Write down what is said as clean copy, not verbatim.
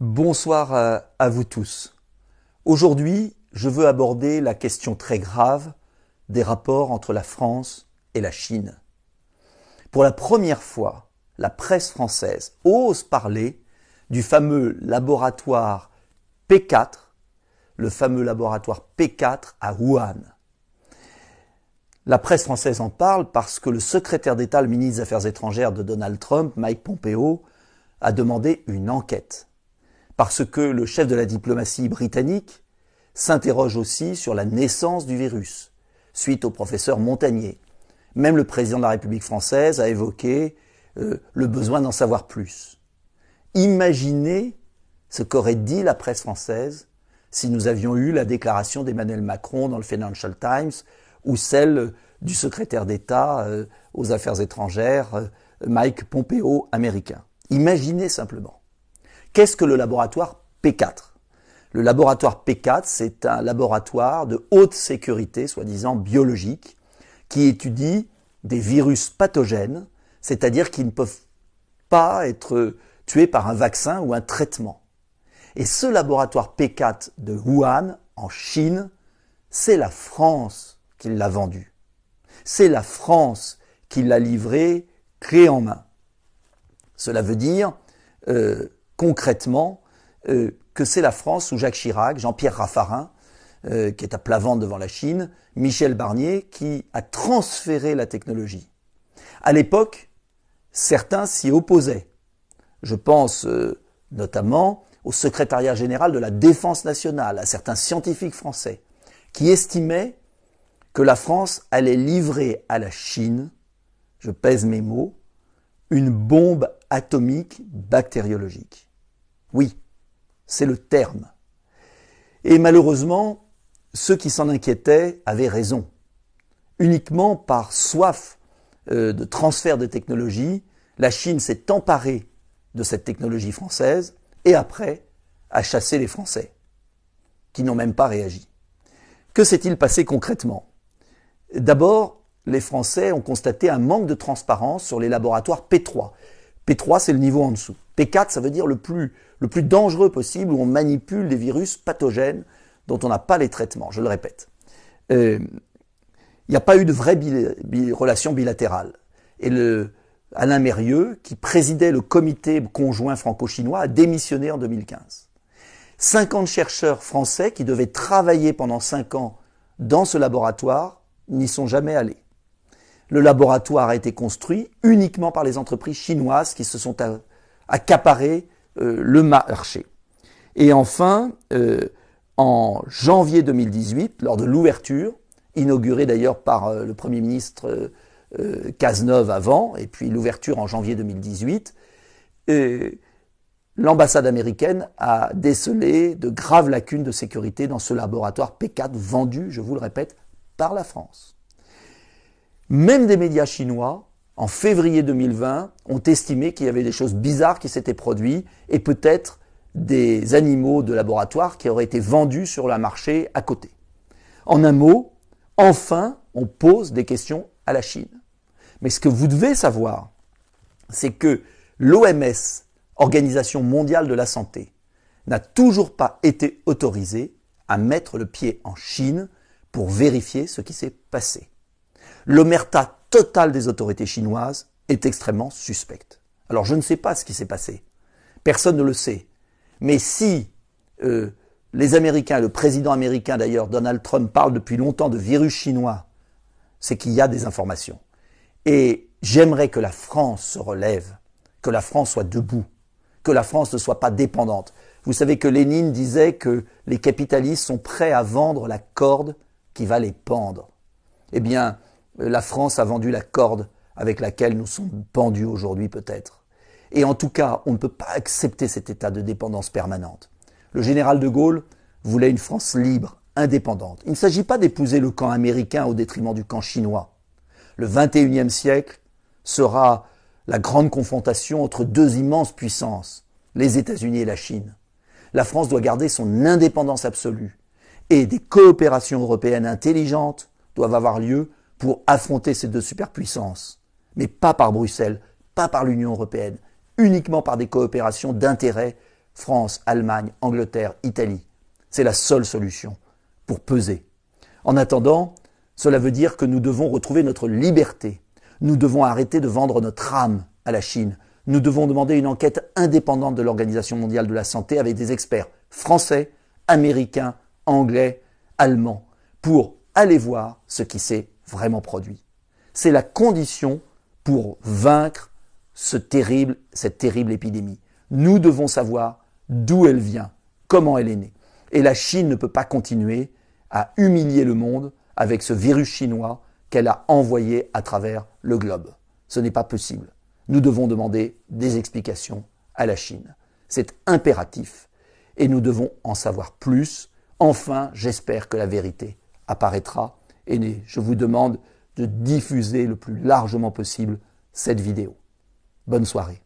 Bonsoir à vous tous. Aujourd'hui, je veux aborder la question très grave des rapports entre la France et la Chine. Pour la première fois, la presse française ose parler du fameux laboratoire P4, le fameux laboratoire P4 à Wuhan. La presse française en parle parce que le secrétaire d'État, le ministre des Affaires étrangères de Donald Trump, Mike Pompeo, a demandé une enquête. Parce que le chef de la diplomatie britannique s'interroge aussi sur la naissance du virus, suite au professeur Montagnier. Même le président de la République française a évoqué le besoin d'en savoir plus. Imaginez ce qu'aurait dit la presse française si nous avions eu la déclaration d'Emmanuel Macron dans le Financial Times ou celle du secrétaire d'État aux Affaires étrangères, Mike Pompeo, américain. Imaginez simplement. Qu'est-ce que le laboratoire P4 ? Le laboratoire P4, c'est un laboratoire de haute sécurité, soi-disant biologique, qui étudie des virus pathogènes, c'est-à-dire qui ne peuvent pas être tués par un vaccin ou un traitement. Et ce laboratoire P4 de Wuhan, en Chine, c'est la France qui l'a vendu. C'est la France qui l'a livré clé en main. Cela veut dire concrètement que c'est la France sous Jacques Chirac, Jean-Pierre Raffarin, qui est à plat ventre devant la Chine, Michel Barnier, qui a transféré la technologie. À l'époque, certains s'y opposaient. Je pense notamment au secrétariat général de la Défense nationale, à certains scientifiques français, qui estimaient que la France allait livrer à la Chine, je pèse mes mots, une bombe atomique bactériologique. Oui, c'est le terme. Et malheureusement, ceux qui s'en inquiétaient avaient raison. Uniquement par soif de transfert de technologie, la Chine s'est emparée de cette technologie française et après a chassé les Français, qui n'ont même pas réagi. Que s'est-il passé concrètement ? D'abord, les Français ont constaté un manque de transparence sur les laboratoires P3. P3, c'est le niveau en dessous. P4, ça veut dire le plus dangereux possible, où on manipule des virus pathogènes dont on n'a pas les traitements, je le répète. Il n'y a pas eu de vraie relation bilatérale. Et Alain Mérieux, qui présidait le comité conjoint franco-chinois, a démissionné en 2015. 50 chercheurs français qui devaient travailler pendant 5 ans dans ce laboratoire n'y sont jamais allés. Le laboratoire a été construit uniquement par les entreprises chinoises qui se sont accaparées le marché. Et enfin, en janvier 2018, lors de l'ouverture, inaugurée d'ailleurs par le Premier ministre Cazeneuve avant, et puis l'ouverture en janvier 2018, l'ambassade américaine a décelé de graves lacunes de sécurité dans ce laboratoire P4 vendu, je vous le répète, par la France. Même des médias chinois, en février 2020, ont estimé qu'il y avait des choses bizarres qui s'étaient produites et peut-être des animaux de laboratoire qui auraient été vendus sur le marché à côté. En un mot, enfin, on pose des questions à la Chine. Mais ce que vous devez savoir, c'est que l'OMS, Organisation mondiale de la santé, n'a toujours pas été autorisée à mettre le pied en Chine pour vérifier ce qui s'est passé. L'omerta totale des autorités chinoises est extrêmement suspecte. Alors je ne sais pas ce qui s'est passé. Personne ne le sait. Mais si les Américains, le président américain d'ailleurs, Donald Trump, parle depuis longtemps de virus chinois, c'est qu'il y a des informations. Et j'aimerais que la France se relève, que la France soit debout, que la France ne soit pas dépendante. Vous savez que Lénine disait que les capitalistes sont prêts à vendre la corde qui va les pendre. Eh bien, la France a vendu la corde avec laquelle nous sommes pendus aujourd'hui peut-être. Et en tout cas, on ne peut pas accepter cet état de dépendance permanente. Le général de Gaulle voulait une France libre, indépendante. Il ne s'agit pas d'épouser le camp américain au détriment du camp chinois. Le 21e siècle sera la grande confrontation entre deux immenses puissances, les États-Unis et la Chine. La France doit garder son indépendance absolue et des coopérations européennes intelligentes doivent avoir lieu pour affronter ces deux superpuissances, mais pas par Bruxelles, pas par l'Union européenne, uniquement par des coopérations d'intérêt France, Allemagne, Angleterre, Italie. C'est la seule solution pour peser. En attendant, cela veut dire que nous devons retrouver notre liberté. Nous devons arrêter de vendre notre âme à la Chine. Nous devons demander une enquête indépendante de l'Organisation mondiale de la santé avec des experts français, américains, anglais, allemands, pour aller voir ce qui s'est vraiment produit. C'est la condition pour vaincre cette terrible épidémie. Nous devons savoir d'où elle vient, comment elle est née. Et la Chine ne peut pas continuer à humilier le monde avec ce virus chinois qu'elle a envoyé à travers le globe. Ce n'est pas possible. Nous devons demander des explications à la Chine. C'est impératif et nous devons en savoir plus. Enfin, j'espère que la vérité apparaîtra et je vous demande de diffuser le plus largement possible cette vidéo. Bonne soirée.